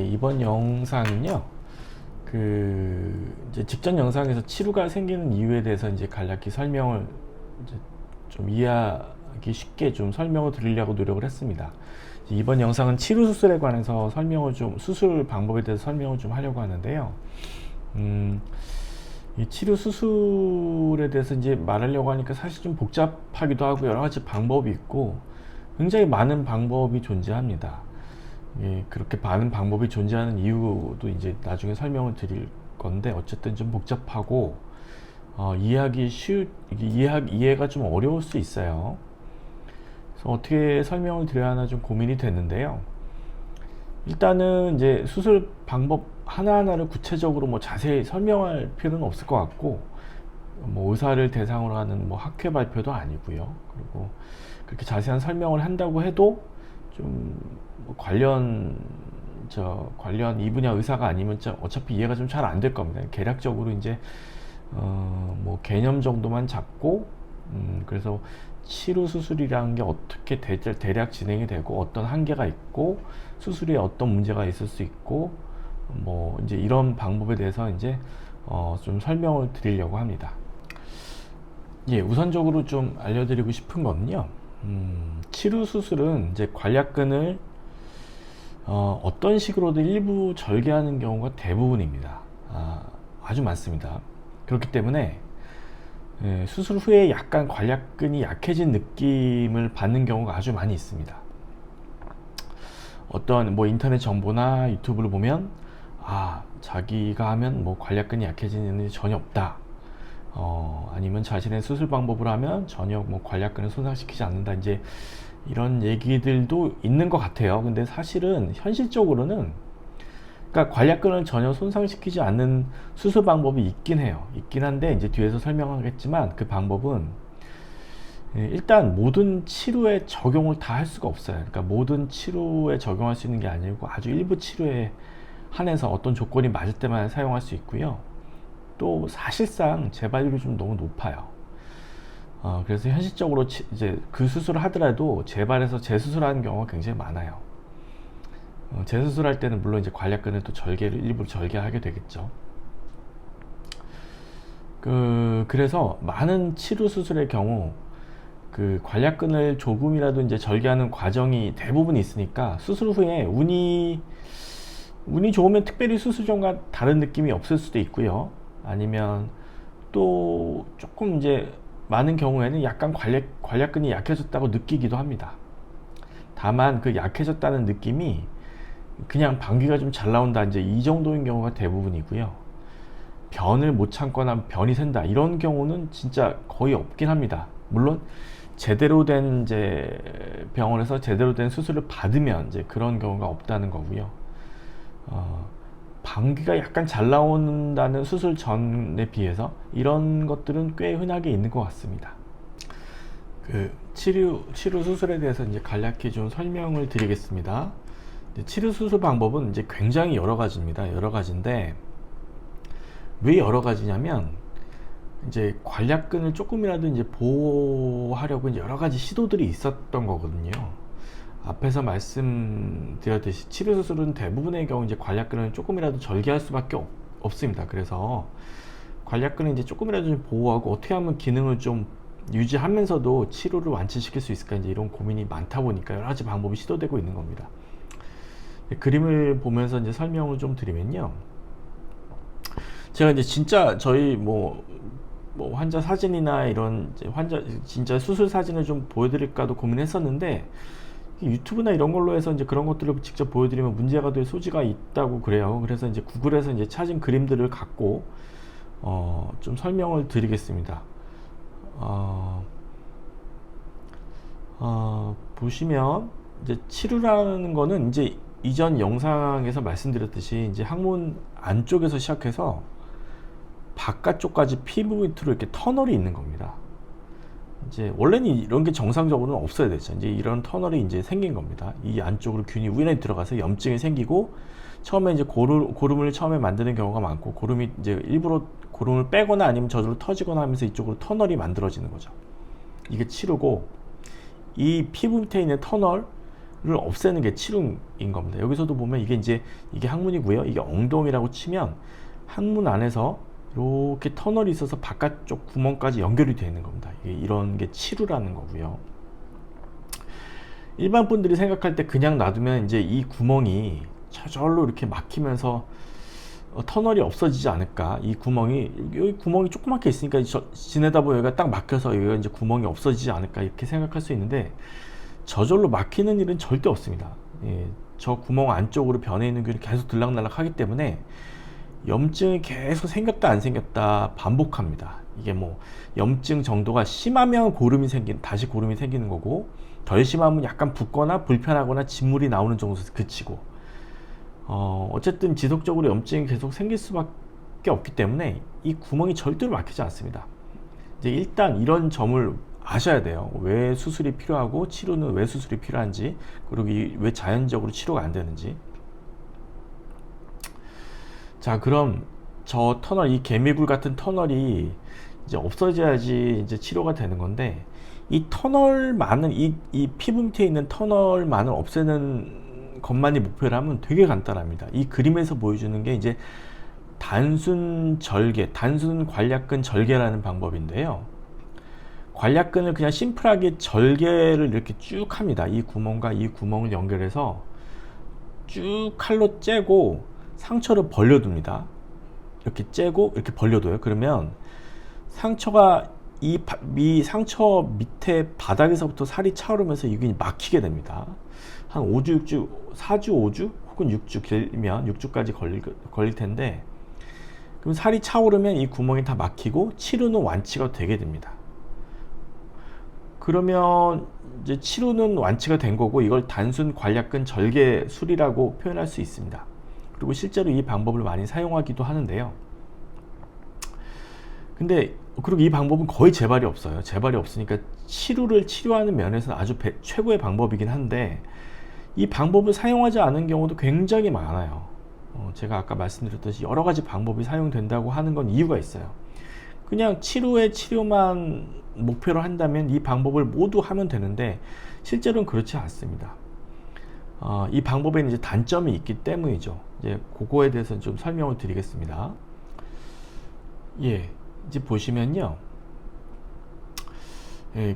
이번 영상은요, 이제 직전 영상에서 치루가 생기는 이유에 대해서 이제 간략히 설명을 이제 좀 이해하기 쉽게 좀 설명을 드리려고 노력을 했습니다. 이번 영상은 치루 수술에 관해서 수술 방법에 대해서 설명을 좀 하려고 하는데요. 이 치료 수술에 대해서 이제 말하려고 하니까 사실 좀 복잡하기도 하고 여러 가지 방법이 있고 굉장히 많은 방법이 존재합니다. 예, 그렇게 많은 방법이 존재하는 이유도 이제 나중에 설명을 드릴 건데, 어쨌든 좀 복잡하고 이해가 좀 어려울 수 있어요. 그래서 어떻게 설명을 드려야 하나 좀 고민이 됐는데요. 일단은 이제 수술 방법 하나하나를 구체적으로 뭐 자세히 설명할 필요는 없을 것 같고, 뭐 의사를 대상으로 하는 뭐 학회 발표도 아니고요. 그리고 그렇게 자세한 설명을 한다고 해도 좀뭐 관련 이 분야 의사가 아니면 어차피 이해가 좀 잘 안 될 겁니다. 개략적으로 이제 뭐 개념 정도만 잡고, 그래서 치료 수술이라는 게 어떻게 대략 진행이 되고 어떤 한계가 있고 수술에 어떤 문제가 있을 수 있고 뭐 이제 이런 방법에 대해서 이제 좀 설명을 드리려고 합니다. 예, 우선적으로 좀 알려드리고 싶은 거는요. 치루 수술은 이제 관략근을 어떤 식으로든 일부 절개하는 경우가 대부분입니다. 아주 많습니다. 그렇기 때문에 수술 후에 약간 관략근이 약해진 느낌을 받는 경우가 아주 많이 있습니다. 어떤 뭐 인터넷 정보나 유튜브를 보면 자기가 하면 뭐 관략근이 약해지는 일이 전혀 없다. 아니면 자신의 수술 방법을 하면 전혀 뭐 관략근을 손상시키지 않는다. 이제 이런 얘기들도 있는 것 같아요. 근데 사실은 현실적으로는, 그러니까 관략근을 전혀 손상시키지 않는 수술 방법이 있긴 해요. 있긴 한데 이제 뒤에서 설명하겠지만, 그 방법은 일단 모든 치료에 적용을 다 할 수가 없어요. 그러니까 모든 치료에 적용할 수 있는 게 아니고 아주 일부 치료에 한해서 어떤 조건이 맞을 때만 사용할 수 있고요. 또 사실상 재발률이 좀 너무 높아요. 그래서 현실적으로 이제 그 수술을 하더라도 재발해서 재수술하는 경우가 굉장히 많아요. 재수술할 때는 물론 이제 관략근을 또 일부러 절개하게 되겠죠. 그래서 많은 치료 수술의 경우 그 관략근을 조금이라도 이제 절개하는 과정이 대부분 있으니까 수술 후에 운이 좋으면 특별히 수술 전과 다른 느낌이 없을 수도 있고요. 아니면 또 조금 이제 많은 경우에는 약간 관략근이 약해졌다고 느끼기도 합니다. 다만 그 약해졌다는 느낌이 그냥 방귀가 좀 잘 나온다, 이제 이 정도인 경우가 대부분이고요. 변을 못 참거나 변이 샌다, 이런 경우는 진짜 거의 없긴 합니다. 물론 제대로 된 이제 병원에서 제대로 된 수술을 받으면 이제 그런 경우가 없다는 거고요. 방귀가 약간 잘 나온다는 수술 전에 비해서 이런 것들은 꽤 흔하게 있는 것 같습니다. 치료 수술에 대해서 이제 간략히 좀 설명을 드리겠습니다. 치료 수술 방법은 이제 굉장히 여러 가지입니다. 여러 가지인데, 왜 여러 가지냐면 이제 관략근을 조금이라도 이제 보호하려고 이제 여러 가지 시도들이 있었던 거거든요. 앞에서 말씀드렸듯이 치료 수술은 대부분의 경우 이제 관략근을 조금이라도 절개할 수밖에 없습니다. 그래서 관략근을 이제 조금이라도 좀 보호하고 어떻게 하면 기능을 좀 유지하면서도 치료를 완치시킬 수 있을까, 이제 이런 고민이 많다 보니까 여러 가지 방법이 시도되고 있는 겁니다. 그림을 보면서 이제 설명을 좀 드리면요. 제가 이제 진짜 저희 뭐 환자 사진이나 이런 이제 환자 진짜 수술 사진을 좀 보여드릴까도 고민했었는데, 유튜브나 이런 걸로 해서 이제 그런 것들을 직접 보여드리면 문제가 될 소지가 있다고 그래요. 그래서 이제 구글에서 이제 찾은 그림들을 갖고 좀 설명을 드리겠습니다. 보시면 이제 치료라는 거는 이제 이전 영상에서 말씀드렸듯이 이제 항문 안쪽에서 시작해서 바깥쪽까지 피부 밑으로 이렇게 터널이 있는 겁니다. 이제 원래는 이런 게 정상적으로는 없어야 되죠. 이제 이런 터널이 이제 생긴 겁니다. 이 안쪽으로 균이 우연히 들어가서 염증이 생기고, 처음에 이제 고름을 처음에 만드는 경우가 많고, 고름이 이제 일부러 고름을 빼거나 아니면 저절로 터지거나 하면서 이쪽으로 터널이 만들어지는 거죠. 이게 치료고, 이 피부 밑에 있는 터널, 없애는 게 치료인 겁니다. 여기서도 보면 이게 항문이고요. 이게 엉덩이라고 치면 항문 안에서 이렇게 터널이 있어서 바깥쪽 구멍까지 연결이 되어 있는 겁니다. 이런 게 치루라는 거고요. 일반 분들이 생각할 때 그냥 놔두면 이제 이 구멍이 저절로 이렇게 막히면서 터널이 없어지지 않을까. 여기 구멍이 조그맣게 있으니까 지내다 보면 여기가 딱 막혀서 여기가 이제 구멍이 없어지지 않을까 이렇게 생각할 수 있는데, 저절로 막히는 일은 절대 없습니다. 저 구멍 안쪽으로 변해 있는 균이 계속 들락날락 하기 때문에 염증이 계속 생겼다 안 생겼다 반복합니다. 이게 뭐 염증 정도가 심하면 다시 고름이 생기는 거고, 덜 심하면 약간 붓거나 불편하거나 진물이 나오는 정도에서 그치고, 어쨌든 지속적으로 염증이 계속 생길 수밖에 없기 때문에 이 구멍이 절대로 막히지 않습니다. 이제 일단 이런 점을 아셔야 돼요. 왜 수술이 필요하고 치료는 왜 수술이 필요한지, 그리고 왜 자연적으로 치료가 안 되는지. 자, 그럼 저 터널, 이 개미굴 같은 터널이 이제 없어져야지 이제 치료가 되는 건데, 이 터널만은 이 피부 밑에 있는 터널만을 없애는 것만이 목표라면 되게 간단합니다. 이 그림에서 보여주는 게 이제 단순 관략근 절개라는 방법인데요. 관략근을 그냥 심플하게 절개를 이렇게 쭉 합니다. 이 구멍과 이 구멍을 연결해서 쭉 칼로 째고 상처를 벌려둡니다. 이렇게 째고 이렇게 벌려둬요. 그러면 상처가 이 상처 밑에 바닥에서부터 살이 차오르면서 이게 막히게 됩니다. 한 5주, 6주, 4주, 5주 혹은 6주, 길면 6주까지 걸릴 텐데, 그럼 살이 차오르면 이 구멍이 다 막히고 치료는 완치가 되게 됩니다. 그러면 이제 치료는 완치가 된 거고, 이걸 단순 관략근 절개술이라고 표현할 수 있습니다. 그리고 실제로 이 방법을 많이 사용하기도 하는데요. 근데 그리고 이 방법은 거의 재발이 없어요. 재발이 없으니까 치료하는 면에서는 아주 최고의 방법이긴 한데, 이 방법을 사용하지 않은 경우도 굉장히 많아요. 제가 아까 말씀드렸듯이 여러 가지 방법이 사용된다고 하는 건 이유가 있어요. 그냥 치료만 목표로 한다면 이 방법을 모두 하면 되는데, 실제로는 그렇지 않습니다. 이 방법에는 이제 단점이 있기 때문이죠. 이제 그거에 대해서 좀 설명을 드리겠습니다. 이제 보시면요.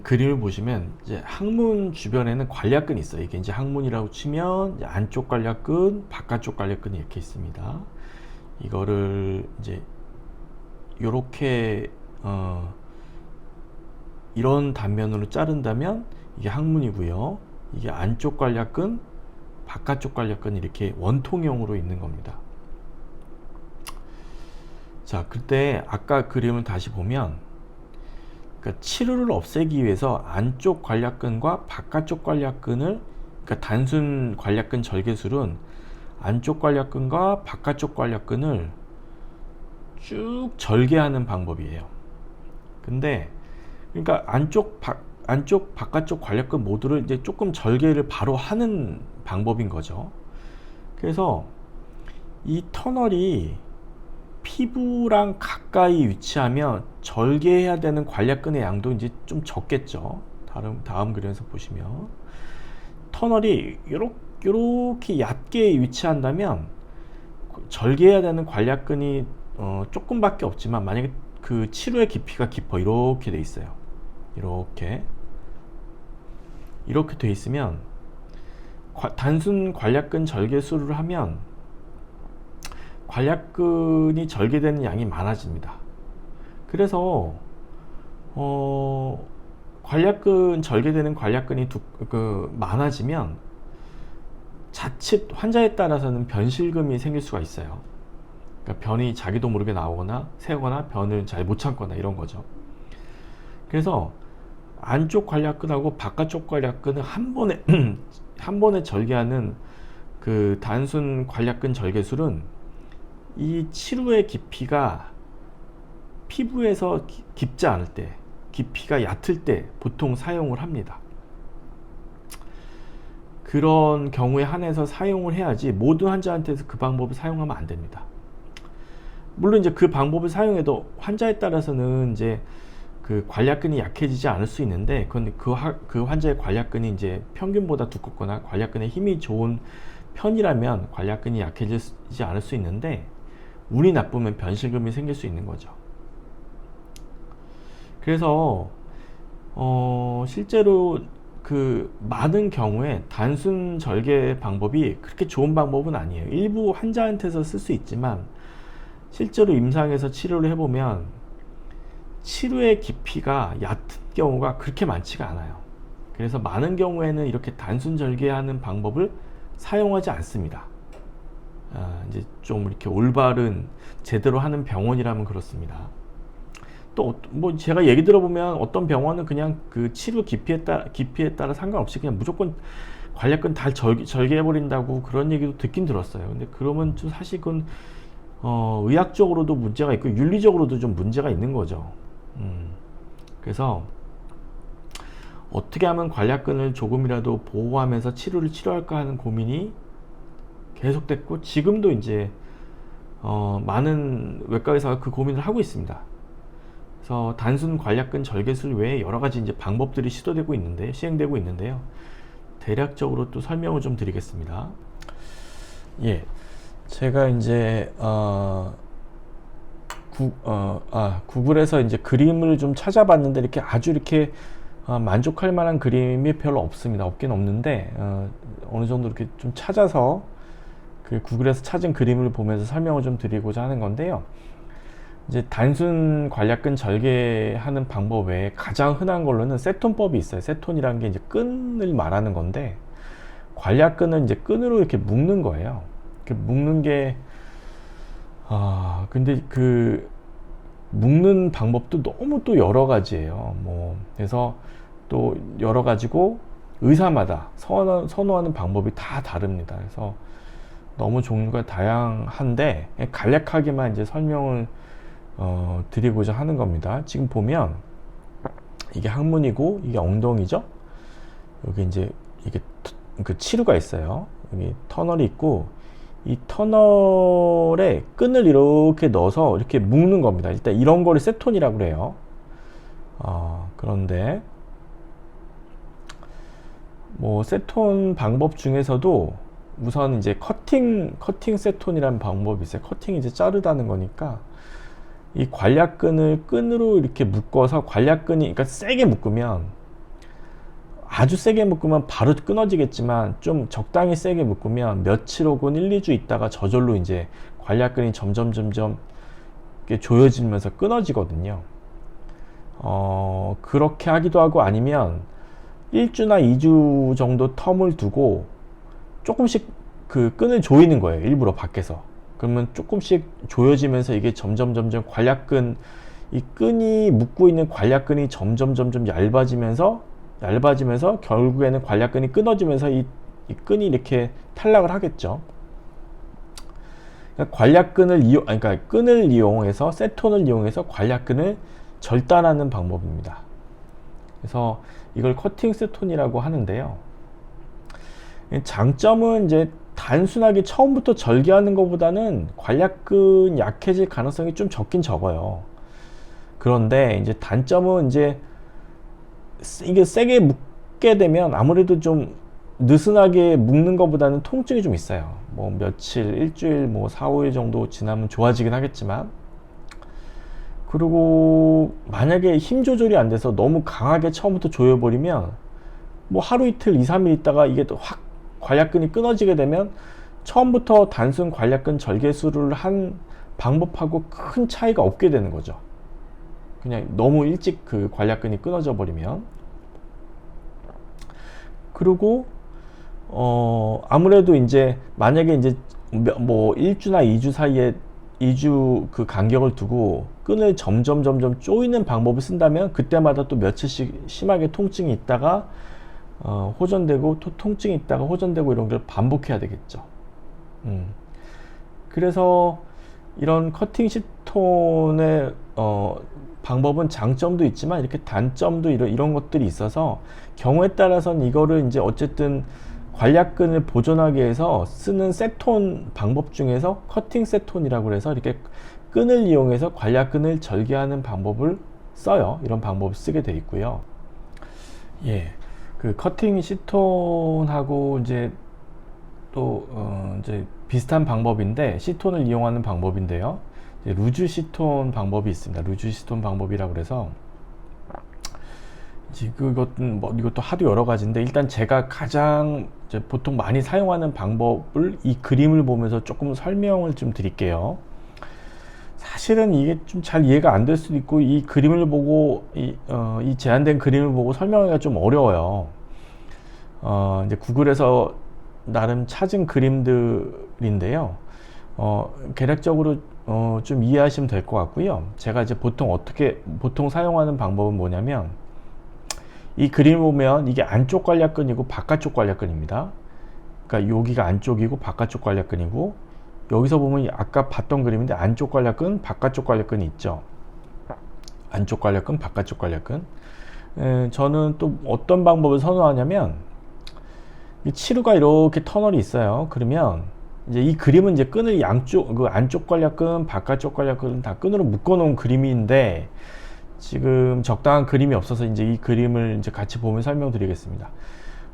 그림을 보시면 이제 항문 주변에는 관략근이 있어요. 이게 이제 항문이라고 치면 이제 안쪽 관략근, 바깥쪽 관략근이 이렇게 있습니다. 이거를 이제 요렇게 이런 단면으로 자른다면 이게 항문이고요. 이게 안쪽 관략근, 바깥쪽 관략근이 이렇게 원통형으로 있는 겁니다. 자, 그때 아까 그림을 다시 보면, 그러니까 치루를 없애기 위해서 안쪽 관략근과 바깥쪽 관략근을, 그러니까 단순 관략근 절개술은 안쪽 관략근과 바깥쪽 관략근을 쭉 절개하는 방법이에요. 근데 그러니까 안쪽 바깥쪽 관략근 모두를 이제 조금 절개를 바로 하는 방법인 거죠. 그래서 이 터널이 피부랑 가까이 위치하면 절개해야 되는 관략근의 양도 이제 좀 적겠죠. 다음 그림에서 보시면 터널이 요렇게 얕게 위치한다면 절개해야 되는 관략근이 조금밖에 없지만, 만약에 그 치루의 깊이가 깊어 이렇게 돼 있어요. 이렇게 돼 있으면 단순 관략근 절개술을 하면 관략근이 절개되는 양이 많아집니다. 그래서 절개되는 관략근이 많아지면 자칫 환자에 따라서는 변실금이 생길 수가 있어요. 그러니까 변이 자기도 모르게 나오거나 새거나 변을 잘 못 참거나 이런 거죠. 그래서 안쪽 관략근하고 바깥쪽 관략근을 한 번에 절개하는 그 단순 관략근 절개술은 이 치루의 깊이가 피부에서 깊지 않을 때, 깊이가 얕을 때 보통 사용을 합니다. 그런 경우에 한해서 사용을 해야지 모든 환자한테서 그 방법을 사용하면 안 됩니다. 물론 이제 그 방법을 사용해도 환자에 따라서는 이제 그 관략근이 약해지지 않을 수 있는데, 그건 그 환자의 관략근이 이제 평균보다 두껍거나 관략근의 힘이 좋은 편이라면 관략근이 약해지지 않을 수 있는데, 운이 나쁘면 변실금이 생길 수 있는 거죠. 그래서 실제로 그 많은 경우에 단순 절개 방법이 그렇게 좋은 방법은 아니에요. 일부 환자한테서 쓸 수 있지만 실제로 임상에서 치료를 해보면 치료의 깊이가 얕은 경우가 그렇게 많지가 않아요. 그래서 많은 경우에는 이렇게 단순 절개하는 방법을 사용하지 않습니다. 이제 좀 이렇게 올바른 제대로 하는 병원이라면 그렇습니다. 또 뭐 제가 얘기 들어보면 어떤 병원은 그냥 그 치료 깊이에 따라 상관없이 그냥 무조건 관략근 다 절개해 버린다고 그런 얘기도 듣긴 들었어요. 근데 그러면 좀 사실 그건 의학적으로도 문제가 있고 윤리적으로도 좀 문제가 있는 거죠. 그래서 어떻게 하면 관략근을 조금이라도 보호하면서 치료를 치료할까 하는 고민이 계속됐고, 지금도 이제 많은 외과 의사가 그 고민을 하고 있습니다. 그래서 단순 관략근 절개술 외에 여러 가지 이제 방법들이 시행되고 있는데요. 대략적으로 또 설명을 좀 드리겠습니다. 예, 제가 이제 구글에서 이제 그림을 좀 찾아봤는데 이렇게 아주 이렇게 만족할 만한 그림이 별로 없긴 없는데 어느 정도 이렇게 좀 찾아서 그 구글에서 찾은 그림을 보면서 설명을 좀 드리고자 하는 건데요. 이제 단순 관략근 절개하는 방법 외에 가장 흔한 걸로는 세톤법이 있어요. 세톤이라는 게 이제 끈을 말하는 건데, 관략근은 이제 끈으로 이렇게 묶는 거예요. 이렇게 묶는 게 근데 그 묶는 방법도 너무 또 여러 가지예요. 뭐 그래서 또 여러 가지고 의사마다 선호하는 방법이 다 다릅니다. 그래서 너무 종류가 다양한데 간략하게만 이제 설명을 드리고자 하는 겁니다. 지금 보면 이게 항문이고 이게 엉덩이죠. 여기 이제 이게 그 치루가 있어요. 여기 터널이 있고 이 터널에 끈을 이렇게 넣어서 이렇게 묶는 겁니다. 일단 이런 거를 세톤이라고 그래요. 그런데 뭐 세톤 방법 중에서도 우선 이제 커팅 세톤이라는 방법이 있어요. 커팅이 이제 자르다는 거니까 이 관략근을 끈으로 이렇게 묶어서 관략근이, 그러니까 세게 묶으면, 아주 세게 묶으면 바로 끊어지겠지만 좀 적당히 세게 묶으면 며칠 혹은 1, 2주 있다가 저절로 이제 관략근이 점점 이렇게 조여지면서 끊어지거든요. 그렇게 하기도 하고, 아니면 1주나 2주 정도 텀을 두고 조금씩 그 끈을 조이는 거예요. 일부러 밖에서. 그러면 조금씩 조여지면서 이게 점점 관략근, 이 끈이 묶고 있는 관략근이 점점 얇아지면서 결국에는 관략근이 끊어지면서 이 끈이 이렇게 탈락을 하겠죠. 그러니까 그러니까 끈을 이용해서, 세톤을 이용해서 관략근을 절단하는 방법입니다. 그래서 이걸 커팅 세톤이라고 하는데요. 장점은 이제 단순하게 처음부터 절개하는 것보다는 관략근 약해질 가능성이 좀 적어요. 그런데 이제 단점은 이제 이게 세게 묶게 되면 아무래도 좀 느슨하게 묶는 것보다는 통증이 좀 있어요. 뭐 며칠, 일주일, 뭐 4, 5일 정도 지나면 좋아지긴 하겠지만, 그리고 만약에 힘 조절이 안 돼서 너무 강하게 처음부터 조여버리면 뭐 하루 이틀, 2, 3일 있다가 이게 또 확 관략근이 끊어지게 되면 처음부터 단순 관략근 절개술을 한 방법하고 큰 차이가 없게 되는 거죠. 그냥 너무 일찍 그 관략근이 끊어져 버리면. 그리고 아무래도 이제 만약에 이제 뭐 1주나 2주 사이에 2주 그 간격을 두고 끈을 점점 조이는 방법을 쓴다면 그때마다 또 며칠씩 심하게 통증이 있다가 호전되고, 또 통증이 있다가 호전되고, 이런 걸 반복해야 되겠죠. 그래서 이런 커팅 시톤의 방법은 장점도 있지만 이렇게 단점도 이런 것들이 있어서, 경우에 따라서는 이거를 이제 어쨌든 관략근을 보존하기 위해서 쓰는 세톤 방법 중에서 커팅 세톤이라고 해서 이렇게 끈을 이용해서 관략근을 절개하는 방법을 써요. 이런 방법을 쓰게 돼 있고요. 예, 그 커팅 시톤하고 이제 또 이제 비슷한 방법인데, 시톤을 이용하는 방법인데요. 이제 루즈 시톤 방법이 있습니다. 루즈 시톤 방법이라고 그래서 이것도 하도 여러 가지인데, 일단 제가 가장 이제 보통 많이 사용하는 방법을 이 그림을 보면서 조금 설명을 좀 드릴게요. 사실은 이게 좀 잘 이해가 안 될 수도 있고, 이 그림을 보고 이 제한된 그림을 보고 설명하기가 좀 어려워요. 이제 구글에서 나름 찾은 그림들인데요. 개략적으로 좀 이해하시면 될 것 같고요. 제가 이제 보통 사용하는 방법은 뭐냐면, 이 그림을 보면 이게 안쪽 관략근이고 바깥쪽 관략근입니다. 그러니까 여기가 안쪽이고 바깥쪽 관략근이고, 여기서 보면 아까 봤던 그림인데 안쪽 관략근, 바깥쪽 관략근이 있죠. 안쪽 관략근, 바깥쪽 관략근. 저는 또 어떤 방법을 선호하냐면, 이 치루가 이렇게 터널이 있어요. 그러면 이제 이 그림은 이제 끈을 그 안쪽 관략근, 바깥쪽 관략근 다 끈으로 묶어 놓은 그림인데, 지금 적당한 그림이 없어서 이제 이 그림을 이제 같이 보면 설명드리겠습니다.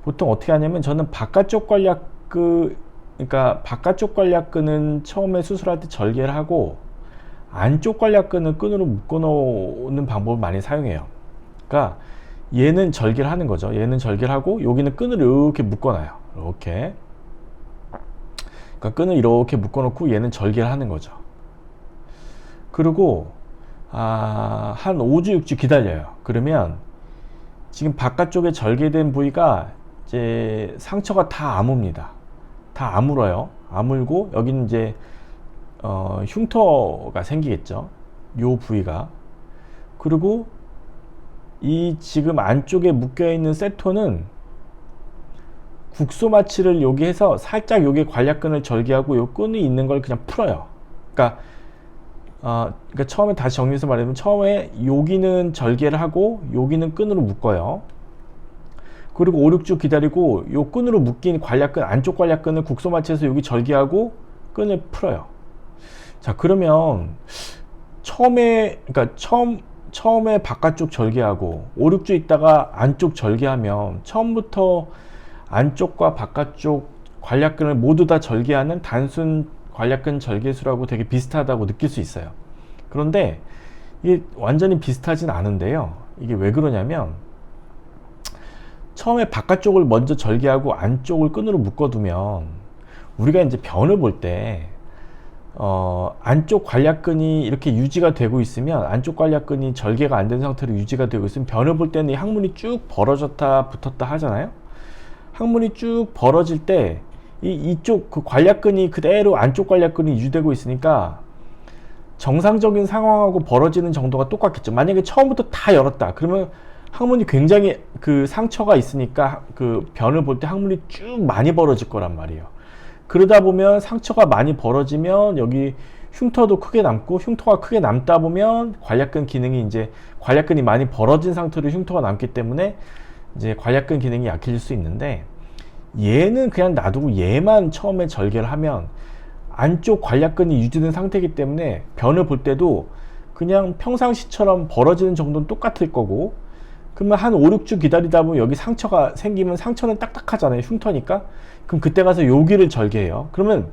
보통 어떻게 하냐면, 저는 바깥쪽 그러니까 바깥쪽 관략근은 처음에 수술할 때 절개를 하고, 안쪽 관략근은 끈으로 묶어 놓는 방법을 많이 사용해요. 그러니까 얘는 절개를 하는 거죠. 얘는 절개를 하고, 여기는 끈을 이렇게 묶어 놔요. 이렇게. 그러니까 끈을 이렇게 묶어 놓고 얘는 절개를 하는 거죠. 그리고 한 5주 6주 기다려요. 그러면 지금 바깥쪽에 절개된 부위가 이제 상처가 다 아뭅니다. 다 아물어요. 아물고 여기는 이제 흉터가 생기겠죠. 요 부위가. 그리고 이 지금 안쪽에 묶여 있는 세토는 국소 마취를 여기 해서 살짝 여기 관략근을 절개하고 요 끈이 있는 걸 그냥 풀어요. 그러니까 처음에 다시 정리해서 말하면, 처음에 여기는 절개를 하고 여기는 끈으로 묶어요. 그리고 5, 6주 기다리고 요 끈으로 묶인 관략근, 안쪽 관략근을 국소 마취해서 여기 절개하고 끈을 풀어요. 자, 그러면 처음에 바깥쪽 절개하고 5, 6주 있다가 안쪽 절개하면, 처음부터 안쪽과 바깥쪽 관략근을 모두 다 절개하는 단순 관략근 절개술하고 되게 비슷하다고 느낄 수 있어요. 그런데 이게 완전히 비슷하진 않은데요. 이게 왜 그러냐면, 처음에 바깥쪽을 먼저 절개하고 안쪽을 끈으로 묶어두면, 우리가 이제 변을 볼 때 안쪽 관략근이 이렇게 유지가 되고 있으면, 안쪽 관략근이 절개가 안 된 상태로 유지가 되고 있으면, 변을 볼 때는 이 항문이 쭉 벌어졌다 붙었다 하잖아요. 항문이 쭉 벌어질 때 이쪽 그 관략근이 그대로 안쪽 관략근이 유지되고 있으니까 정상적인 상황하고 벌어지는 정도가 똑같겠죠. 만약에 처음부터 다 열었다 그러면 항문이 굉장히 그 상처가 있으니까 그 변을 볼 때 항문이 쭉 많이 벌어질 거란 말이에요. 그러다 보면 상처가 많이 벌어지면 여기 흉터도 크게 남고, 흉터가 크게 남다 보면 관략근 기능이, 이제 관략근이 많이 벌어진 상태로 흉터가 남기 때문에 이제 관략근 기능이 약해질 수 있는데, 얘는 그냥 놔두고 얘만 처음에 절개를 하면 안쪽 관략근이 유지된 상태이기 때문에 변을 볼 때도 그냥 평상시처럼 벌어지는 정도는 똑같을 거고, 그러면 한 5, 6주 기다리다 보면 여기 상처가 생기면, 상처는 딱딱하잖아요. 흉터니까. 그럼 그때 가서 여기를 절개해요. 그러면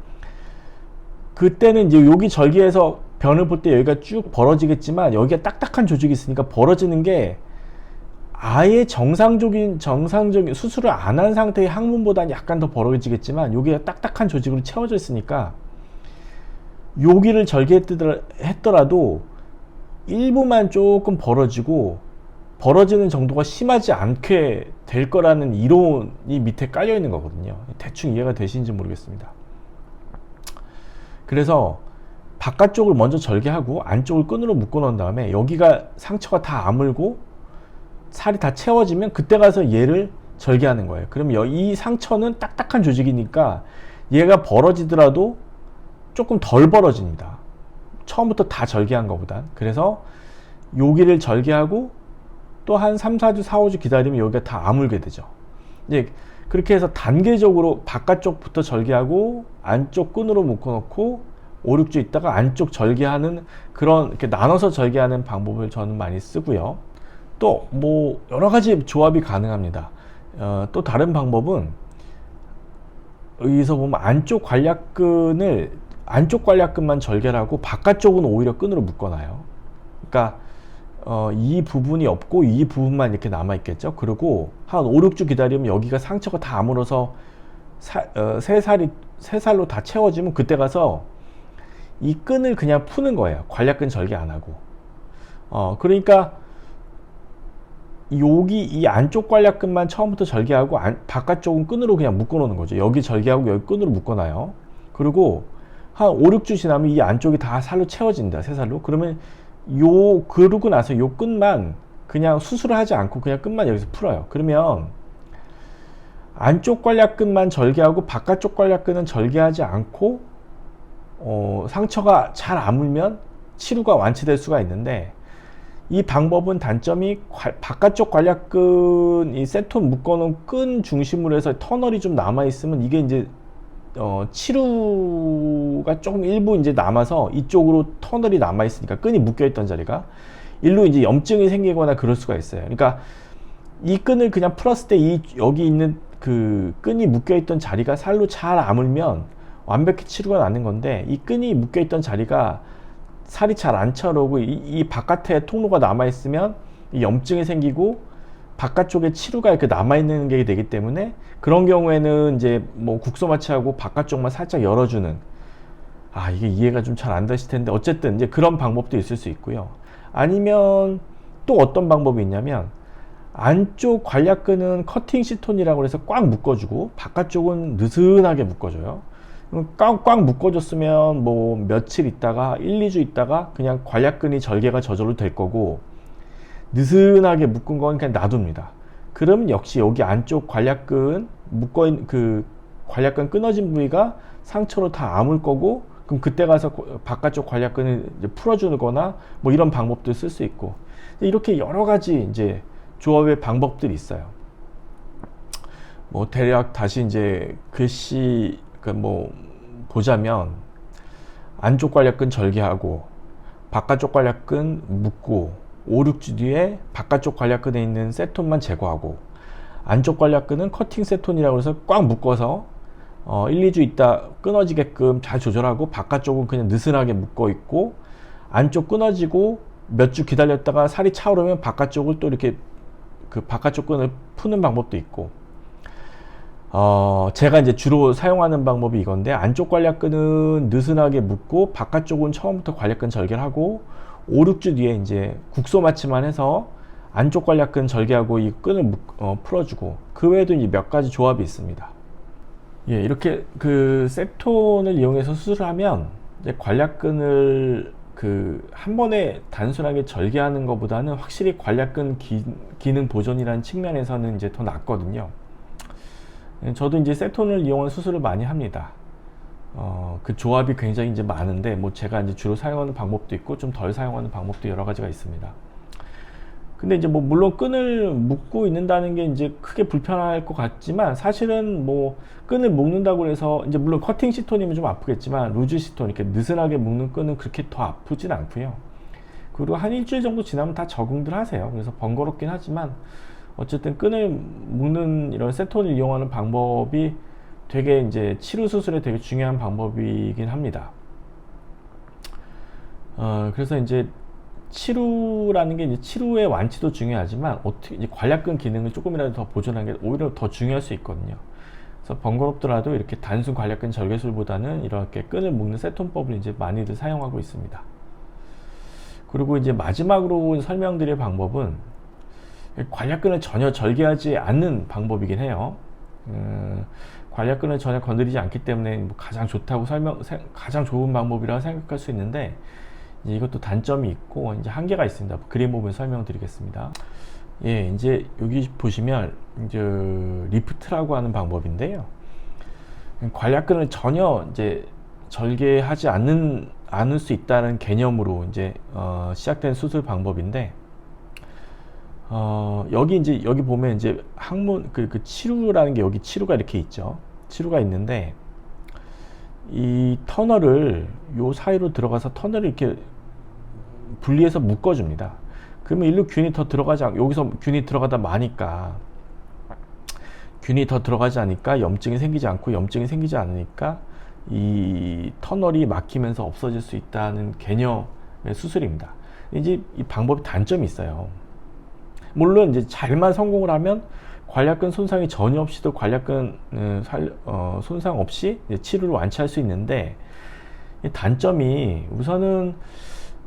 그때는 이제 여기 절개해서 변을 볼 때 여기가 쭉 벌어지겠지만, 여기가 딱딱한 조직이 있으니까 벌어지는 게 아예 정상적인 수술을 안 한 상태의 항문보다는 약간 더 벌어지겠지만, 여기가 딱딱한 조직으로 채워져 있으니까 여기를 절개했더라도 일부만 조금 벌어지는 정도가 심하지 않게 될 거라는 이론이 밑에 깔려 있는 거거든요. 대충 이해가 되시는지 모르겠습니다. 그래서 바깥쪽을 먼저 절개하고 안쪽을 끈으로 묶어 놓은 다음에, 여기가 상처가 다 아물고 살이 다 채워지면 그때 가서 얘를 절개하는 거예요. 그러면 이 상처는 딱딱한 조직이니까 얘가 벌어지더라도 조금 덜 벌어집니다. 처음부터 다 절개한 것보다. 그래서 여기를 절개하고 또 한 3, 4주, 4, 5주 기다리면 여기가 다 아물게 되죠. 이제 그렇게 해서 단계적으로 바깥쪽부터 절개하고 안쪽 끈으로 묶어놓고 5, 6주 있다가 안쪽 절개하는 그런 이렇게 나눠서 절개하는 방법을 저는 많이 쓰고요. 또 뭐 여러 가지 조합이 가능합니다. 또 다른 방법은 여기서 보면 안쪽 관략근만 절개를 하고 바깥쪽은 오히려 끈으로 묶어놔요. 그러니까 이 부분이 없고 이 부분만 이렇게 남아 있겠죠. 그리고 한 5, 6주 기다리면 여기가 상처가 다 아물어서 새살로 다 채워지면 그때 가서 이 끈을 그냥 푸는 거예요. 관략근 절개 안 하고. 그러니까 여기 이 안쪽 관략근만 처음부터 절개하고 바깥쪽은 끈으로 그냥 묶어 놓는 거죠. 여기 절개하고 여기 끈으로 묶어 놔요. 그리고 한 5, 6주 지나면 이 안쪽이 다 살로 채워진다. 새살로. 그러면 그러고 나서 요 끈만 그냥 수술을 하지 않고 그냥 끈만 여기서 풀어요. 그러면 안쪽 관략근만 절개하고 바깥쪽 관략근은 절개하지 않고 상처가 잘 아물면 치료가 완치될 수가 있는데, 이 방법은 단점이 바깥쪽 관략근 이 세톤 묶어놓은 끈 중심으로 해서 터널이 좀 남아 있으면 이게 이제 치루가 조금 일부 이제 남아서 이쪽으로 터널이 남아 있으니까 끈이 묶여 있던 자리가 일로 이제 염증이 생기거나 그럴 수가 있어요. 그러니까 이 끈을 그냥 풀었을 때 여기 있는 그 끈이 묶여 있던 자리가 살로 잘 아물면 완벽히 치료가 나는 건데, 이 끈이 묶여 있던 자리가 살이 잘 안 차오르고 이 바깥에 통로가 남아 있으면 이 염증이 생기고 바깥쪽에 치루가 이렇게 남아 있는 게 되기 때문에, 그런 경우에는 이제 뭐 국소 마취하고 바깥쪽만 살짝 열어주는, 이게 이해가 좀 잘 안 되실 텐데 어쨌든 이제 그런 방법도 있을 수 있고요. 아니면 또 어떤 방법이 있냐면, 안쪽 관략근은 커팅 시톤이라고 해서 꽉 묶어주고 바깥쪽은 느슨하게 묶어줘요. 꽉 묶어줬으면 뭐 며칠 있다가 1, 2주 있다가 그냥 관략근이 절개가 저절로 될 거고, 느슨하게 묶은 건 그냥 놔둡니다. 그러면 역시 여기 안쪽 관략근 묶어있는 그 관략근 끊어진 부위가 상처로 다 아물 거고, 그럼 그때 가서 바깥쪽 관략근을 이제 풀어주거나 뭐 이런 방법도 쓸 수 있고, 이렇게 여러 가지 이제 조합의 방법들이 있어요. 뭐 대략 다시 이제 글씨 뭐 보자면, 안쪽 관략근 절개하고 바깥쪽 관략근 묶고 5, 6주 뒤에 바깥쪽 관략근에 있는 세톤만 제거하고, 안쪽 관략근은 커팅 세톤이라고 해서 꽉 묶어서 1, 2주 있다 끊어지게끔 잘 조절하고, 바깥쪽은 그냥 느슨하게 묶어 있고, 안쪽 끊어지고 몇 주 기다렸다가 살이 차오르면 바깥쪽을 또 이렇게 그 바깥쪽 끈을 푸는 방법도 있고, 제가 이제 주로 사용하는 방법이 이건데, 안쪽 관략근은 느슨하게 묶고 바깥쪽은 처음부터 관략근 절개를 하고 5, 6주 뒤에 이제 국소 마취만 해서 안쪽 관략근 절개하고 이 끈을 풀어주고, 그 외에도 이제 몇 가지 조합이 있습니다. 예, 이렇게 그 세톤을 이용해서 수술을 하면 이제 관략근을 한 번에 단순하게 절개하는 것보다는 확실히 관략근 기능 보존이라는 측면에서는 이제 더 낫거든요. 저도 이제 세톤을 이용한 수술을 많이 합니다. 그 조합이 굉장히 이제 많은데, 뭐 제가 이제 주로 사용하는 방법도 있고 좀 덜 사용하는 방법도 여러 가지가 있습니다. 근데 이제 뭐 물론 끈을 묶고 있는다는 게 이제 크게 불편할 것 같지만, 사실은 뭐 끈을 묶는다고 해서 이제 물론 커팅 시톤이면 좀 아프겠지만, 루즈 시톤 이렇게 느슨하게 묶는 끈은 그렇게 더 아프진 않고요. 그리고 한 일주일 정도 지나면 다 적응들 하세요. 그래서 번거롭긴 하지만 어쨌든 끈을 묶는 이런 세톤을 이용하는 방법이 되게 이제 치료 수술에 되게 중요한 방법이긴 합니다. 그래서 이제 치료라는 게 이제 치료의 완치도 중요하지만, 어떻게 이제 관략근 기능을 조금이라도 더 보존하는 게 오히려 더 중요할 수 있거든요. 그래서 번거롭더라도 이렇게 단순 관략근 절개술보다는 이렇게 끈을 묶는 세톤법을 이제 많이들 사용하고 있습니다. 그리고 이제 마지막으로 설명드릴 방법은 관략근을 전혀 절개하지 않는 방법이긴 해요. 관략근을 전혀 건드리지 않기 때문에 뭐 가장 좋다고 가장 좋은 방법이라고 생각할 수 있는데, 이제 이것도 단점이 있고 이제 한계가 있습니다. 그림 보면 설명드리겠습니다. 예, 이제 여기 보시면 이제 리프트라고 하는 방법인데요. 관략근을 전혀 이제 절개하지 않을 수 있다는 개념으로 이제 시작된 수술 방법인데, 여기 보면 이제 항문 그 치루라는 게, 여기 치루가 이렇게 있죠. 치루가 있는데, 이 터널을 요 사이로 들어가서 터널을 이렇게 분리해서 묶어줍니다. 그러면 일로 균이 더 들어가지 않, 여기서 균이 들어가다 마니까 균이 더 들어가지 않으니까 염증이 생기지 않고, 염증이 생기지 않으니까 이 터널이 막히면서 없어질 수 있다는 개념의 수술입니다. 이제 이 방법이 단점이 있어요. 물론 이제 잘만 성공을 하면 관략근 손상이 전혀 없이도 관략근 손상 없이 치료를 완치할 수 있는데, 단점이 우선은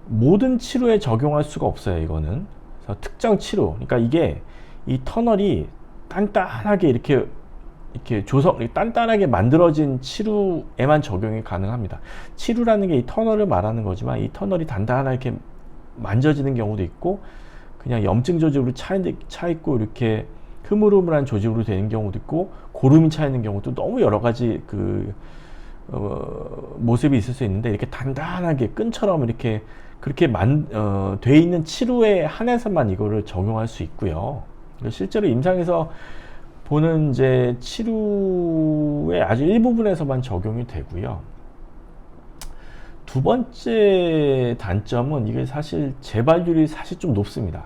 모든 치료에 적용할 수가 없어요. 이거는 그래서 특정 치료, 그러니까 이게 이 터널이 단단하게 이렇게 단단하게 만들어진 치료에만 적용이 가능합니다. 치료라는 게 이 터널을 말하는 거지만, 이 터널이 단단하게 만져지는 경우도 있고, 그냥 염증 조직으로 차 있고 이렇게 흐물흐물한 조직으로 되는 경우도 있고, 고름이 차 있는 경우도 너무 여러 가지 모습이 있을 수 있는데, 이렇게 단단하게 끈처럼 이렇게 그렇게 돼 있는 치료에 한해서만 이거를 적용할 수 있고요. 실제로 임상에서 보는 이제 치료의 아주 일부분에서만 적용이 되고요. 두 번째 단점은 이게 사실 재발률이 사실 좀 높습니다.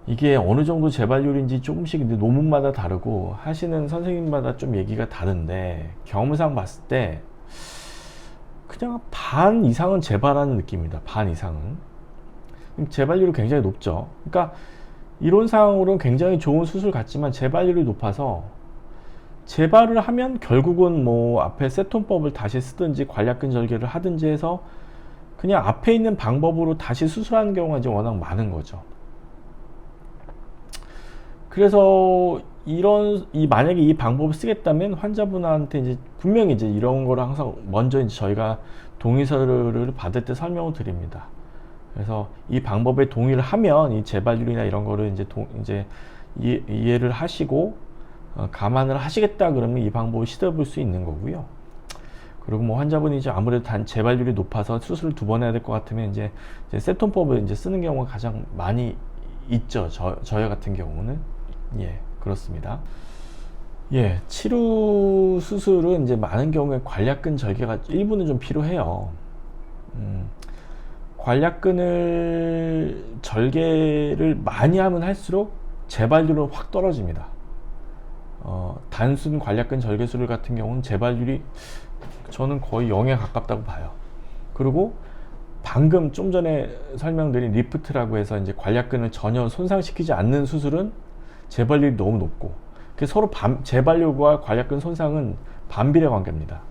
이게 어느 정도 재발률인지 조금씩 논문마다 다르고 하시는 선생님마다 좀 얘기가 다른데, 경험상 봤을 때 그냥 반 이상은 재발하는 느낌입니다. 반 이상은. 재발률이 굉장히 높죠. 그러니까 이론상으로는 굉장히 좋은 수술 같지만 재발률이 높아서, 재발을 하면 결국은 뭐 앞에 세톤법을 다시 쓰든지 관략근 절개를 하든지 해서 그냥 앞에 있는 방법으로 다시 수술하는 경우가 이제 워낙 많은 거죠. 그래서 만약에 이 방법을 쓰겠다면 환자분한테 이제 분명히 이제 이런 거를 항상 먼저 이제 저희가 동의서를 받을 때 설명을 드립니다. 그래서 이 방법에 동의를 하면 이 재발률이나 이런 거를 이제 이해를 하시고 감안을 하시겠다 그러면 이 방법을 시도해 볼 수 있는 거고요. 그리고 뭐 환자분이 이제 아무래도 재발률이 높아서 수술을 2번 해야 될 것 같으면 이제 세톤법을 이제 쓰는 경우가 가장 많이 있죠. 저희 같은 경우는. 예, 그렇습니다. 예, 치료 수술은 이제 많은 경우에 관략근 절개가 일부는 좀 필요해요. 관략근을 절개를 많이 하면 할수록 재발률은 확 떨어집니다. 단순 관략근 절개술 같은 경우는 재발률이 저는 거의 0에 가깝다고 봐요. 그리고 방금 좀 전에 설명드린 리프트라고 해서 이제 관략근을 전혀 손상시키지 않는 수술은 재발률이 너무 높고, 서로 재발률과 관략근 손상은 반비례 관계입니다.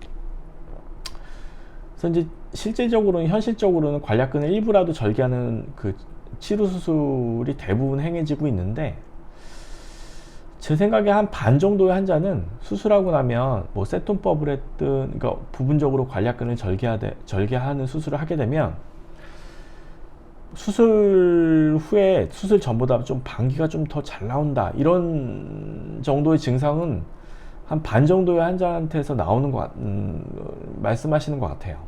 그래서 이제 현실적으로는 관략근을 일부라도 절개하는 그 치료 수술이 대부분 행해지고 있는데, 제 생각에 한 반 정도의 환자는 수술하고 나면 뭐 세톤법을 했든, 그러니까 부분적으로 관략근을 절개하는 수술을 하게 되면 수술 후에 수술 전보다 좀 방귀가 좀 더 잘 나온다, 이런 정도의 증상은 한 반 정도의 환자한테서 나오는 말씀하시는 것 같아요.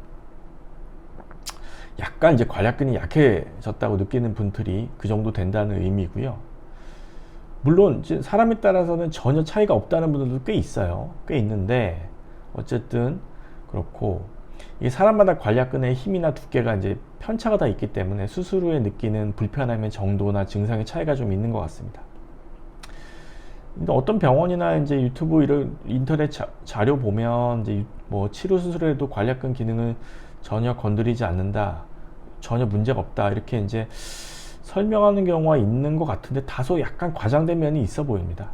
약간 이제 관략근이 약해졌다고 느끼는 분들이 그 정도 된다는 의미고요. 물론 이제 사람에 따라서는 전혀 차이가 없다는 분들도 꽤 있어요. 꽤 있는데 어쨌든 그렇고, 이 사람마다 관략근의 힘이나 두께가 이제 편차가 다 있기 때문에 수술 후에 느끼는 불편함의 정도나 증상의 차이가 좀 있는 것 같습니다. 근데 어떤 병원이나 이제 유튜브 이런 인터넷 자료 보면 이제 뭐 치료 수술에도 관략근 기능을 전혀 건드리지 않는다, 전혀 문제가 없다, 이렇게 이제 설명하는 경우가 있는 것 같은데 다소 약간 과장된 면이 있어 보입니다.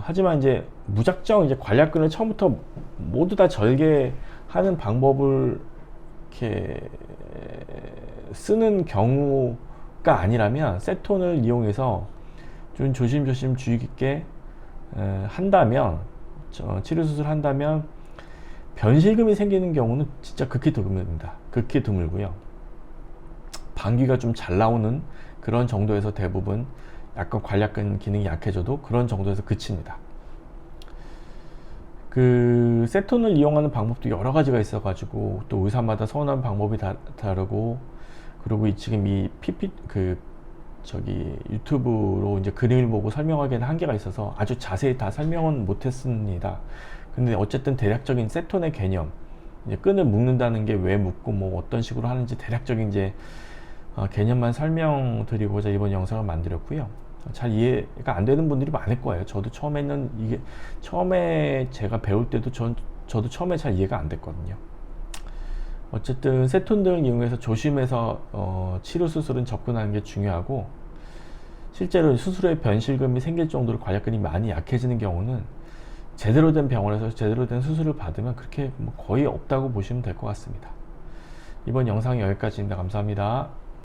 하지만 이제 무작정 이제 관략근을 처음부터 모두 다 절개하는 방법을 이렇게 쓰는 경우가 아니라면, 세톤을 이용해서 좀 조심조심 주의 깊게 한다면, 치료 수술 한다면 변실금이 생기는 경우는 진짜 극히 드뭅니다. 극히 드물고요. 방귀가 좀 잘 나오는 그런 정도에서 대부분 약간 관략근 기능이 약해져도 그런 정도에서 그칩니다. 그 세톤을 이용하는 방법도 여러 가지가 있어가지고 또 의사마다 선호하는 방법이 다르고, 그리고 지금 이 유튜브로 이제 그림을 보고 설명하기에는 한계가 있어서 아주 자세히 다 설명은 못했습니다. 근데 어쨌든 대략적인 세톤의 개념, 이제 끈을 묶는다는 게 왜 묶고 뭐 어떤 식으로 하는지 대략적인 이제 개념만 설명드리고자 이번 영상을 만들었고요. 잘 이해가 안 되는 분들이 많을 거예요. 저도 처음에는 이게 처음에 제가 배울 때도 저도 처음에 잘 이해가 안 됐거든요. 어쨌든 세톤 등을 이용해서 조심해서 치료 수술은 접근하는 게 중요하고, 실제로 수술 후에 변실금이 생길 정도로 관략근이 많이 약해지는 경우는 제대로 된 병원에서 제대로 된 수술을 받으면 그렇게 뭐 거의 없다고 보시면 될 것 같습니다. 이번 영상이 여기까지입니다. 감사합니다.